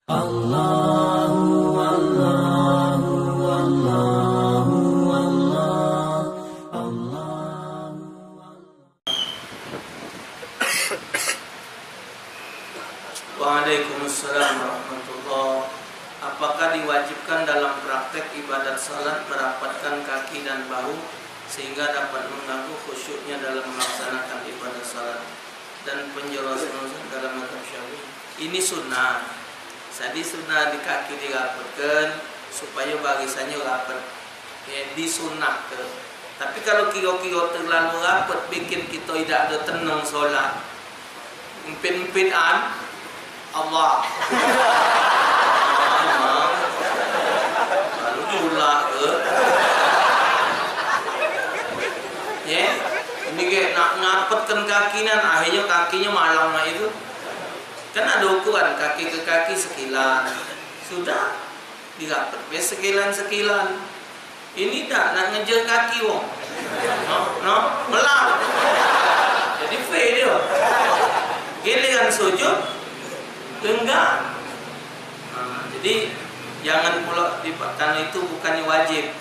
Allahu Allahu Allahu Allah Allahu. Waalaikumsalam warahmatullahi. Apakah diwajibkan dalam praktek ibadat salat merapatkan kaki dan bahu sehingga dapat mengganggu khusyuknya dalam melaksanakan ibadat salat? Dan penjelasan dalam mazhab Syafi'i ini sunnah. Jadi sunnah di kaki dirapatkan supaya barisannya rapat. Ya, disunnahkan. Tapi kalau kilo-kilo terlalu rapat bikin kita tidak ada tenang solat. Empit-empitan Allah. Lalu pula ke. Ya, ini kayak nak ngapetkan kakinya, akhirnya kakinya malam lah itu. Kan ada ukuran kaki ke kaki sekilan, sudah dirapet sekilan. Ini dah nak ngejar kaki wong, melap. Jadi fail dia. Giliran sujud enggak. Jadi jangan pula karena itu bukannya wajib,